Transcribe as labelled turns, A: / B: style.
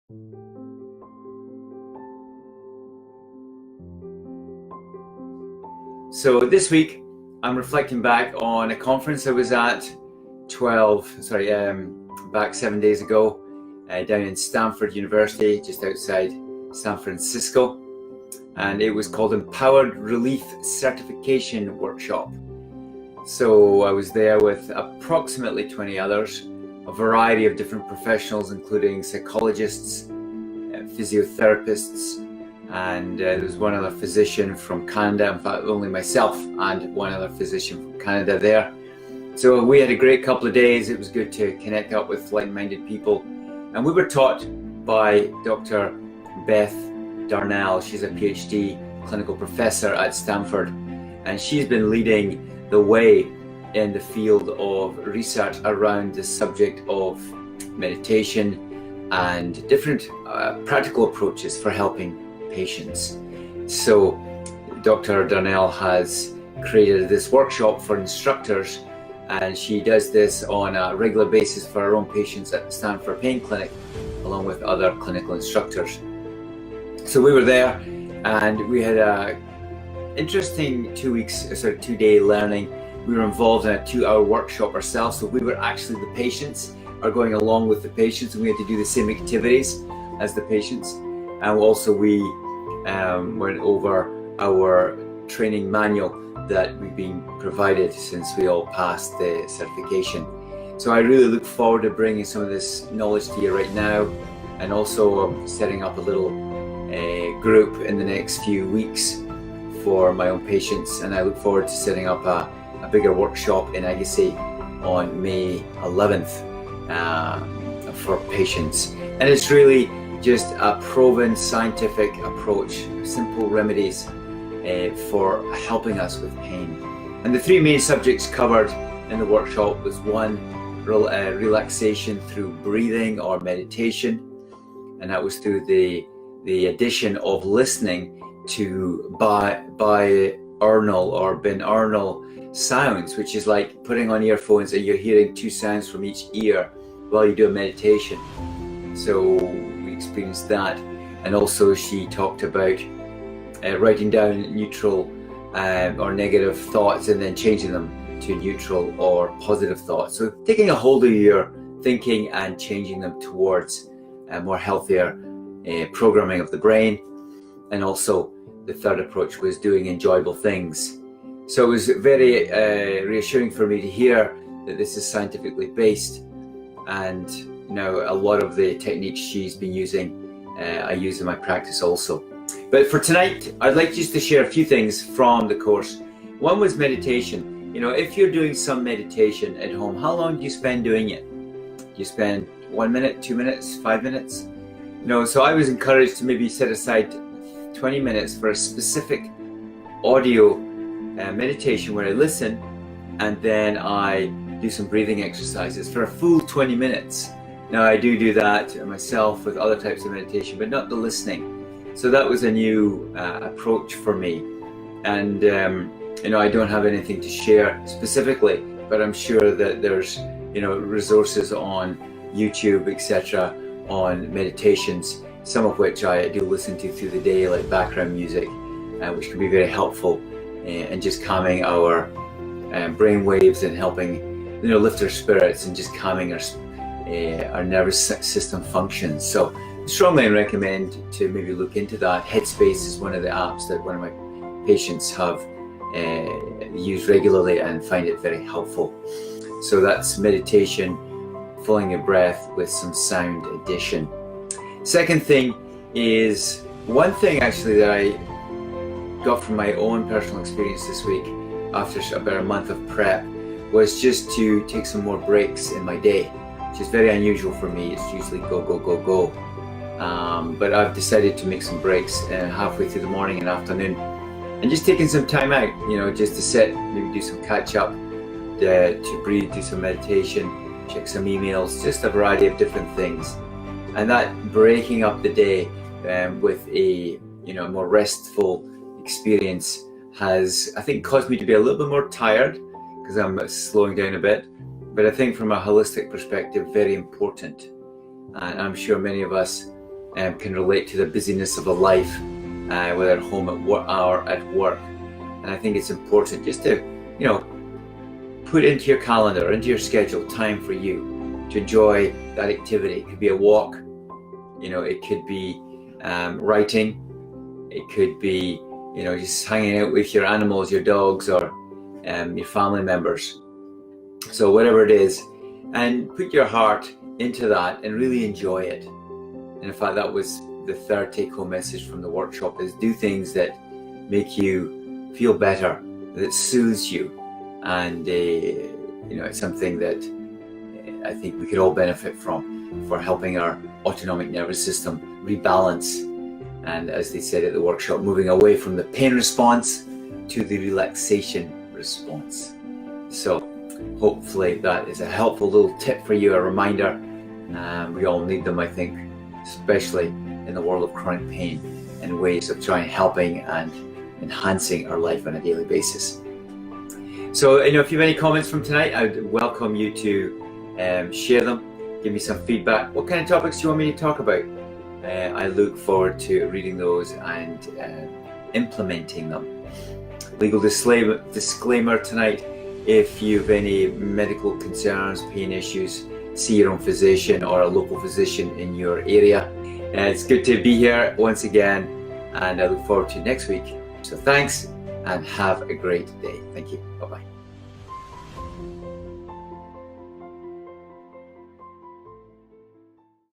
A: So this week, I'm reflecting back on a conference I was at back 7 days ago, down in Stanford University, just outside San Francisco. And it was called Empowered Relief Certification Workshop. So I was there with approximately 20 others, a variety of different professionals, including psychologists, physiotherapists, and there was one other physician from Canada. In fact, only myself and one other physician from Canada there. So we had a great couple of days. It was good to connect up with like-minded people. And we were taught by Dr. Beth Darnell. She's a PhD clinical professor at Stanford, and she's been leading the way in the field of research around the subject of meditation and different practical approaches for helping patients. So Dr. Darnell has created this workshop for instructors, and she does this on a regular basis for her own patients at the Stanford Pain Clinic, along with other clinical instructors. So we were there, and we had a interesting 2-day learning. We were involved in a 2-hour workshop ourselves, so we were actually the patients, or going along with the patients, and we had to do the same activities as the patients. And also we went over our training manual that we've been provided since we all passed the certification. So I really look forward to bringing some of this knowledge to you right now, and also setting up a little group in the next few weeks for my own patients, and I look forward to setting up a bigger workshop in Agassiz on May 11th for patients. And it's really just a proven scientific approach, simple remedies for helping us with pain. And the 3 main subjects covered in the workshop was 1, relaxation through breathing or meditation, and that was through the addition of listening to binaural or binaural sounds, which is like putting on earphones and you're hearing 2 sounds from each ear while you do a meditation. So we experienced that. And also she talked about writing down neutral or negative thoughts and then changing them to neutral or positive thoughts. So taking a hold of your thinking and changing them towards a more healthier programming of the brain. And also the 3rd approach was doing enjoyable things. So it was very reassuring for me to hear that this is scientifically based, and a lot of the techniques she's been using I use in my practice also. But for tonight, I'd like just to share a few things from the course. One was meditation. If you're doing some meditation at home, how long do you spend doing it? Do you spend 1 minute, 2 minutes, 5 minutes? So I was encouraged to maybe set aside 20 minutes for a specific audio meditation where I listen, and then I do some breathing exercises for a full 20 minutes. Now I do that myself with other types of meditation, but not the listening. So that was a new approach for me. And I don't have anything to share specifically, but I'm sure that there's resources on YouTube, etc., on meditations, some of which I do listen to through the day, like background music, which can be very helpful in just calming our brain waves and helping lift our spirits and just calming our nervous system functions. So I strongly recommend to maybe look into that. Headspace is one of the apps that one of my patients have used regularly and find it very helpful. So that's meditation, following your breath with some sound addition. Second thing is, one thing actually that I got from my own personal experience this week after about a month of prep was just to take some more breaks in my day, which is very unusual for me. It's usually go, go, go, go. But I've decided to make some breaks halfway through the morning and afternoon, and just taking some time out, just to sit, maybe do some catch up, to breathe, do some meditation, check some emails, just a variety of different things. And that breaking up the day with a more restful experience has, I think, caused me to be a little bit more tired because I'm slowing down a bit. But I think from a holistic perspective, very important. And I'm sure many of us can relate to the busyness of a life, whether at home or at work. And I think it's important just to, put into your calendar, into your schedule, time for you to enjoy that activity. It could be a walk, it could be writing, it could be, just hanging out with your animals, your dogs, or your family members. So whatever it is, and put your heart into that and really enjoy it. And in fact, that was the third take-home message from the workshop, is do things that make you feel better, that soothes you. And it's something that I think we could all benefit from, for helping our autonomic nervous system rebalance. And as they said at the workshop, moving away from the pain response to the relaxation response. So hopefully that is a helpful little tip for you, a reminder. We all need them, I think, especially in the world of chronic pain, and ways of trying helping and enhancing our life on a daily basis. So, if you have any comments from tonight, I'd welcome you to share them, give me some feedback. What kind of topics do you want me to talk about? I look forward to reading those and implementing them. Legal disclaimer tonight: if you have any medical concerns, pain issues, see your own physician or a local physician in your area. It's good to be here once again, and I look forward to next week. So thanks, and have a great day. Thank you. Bye-bye.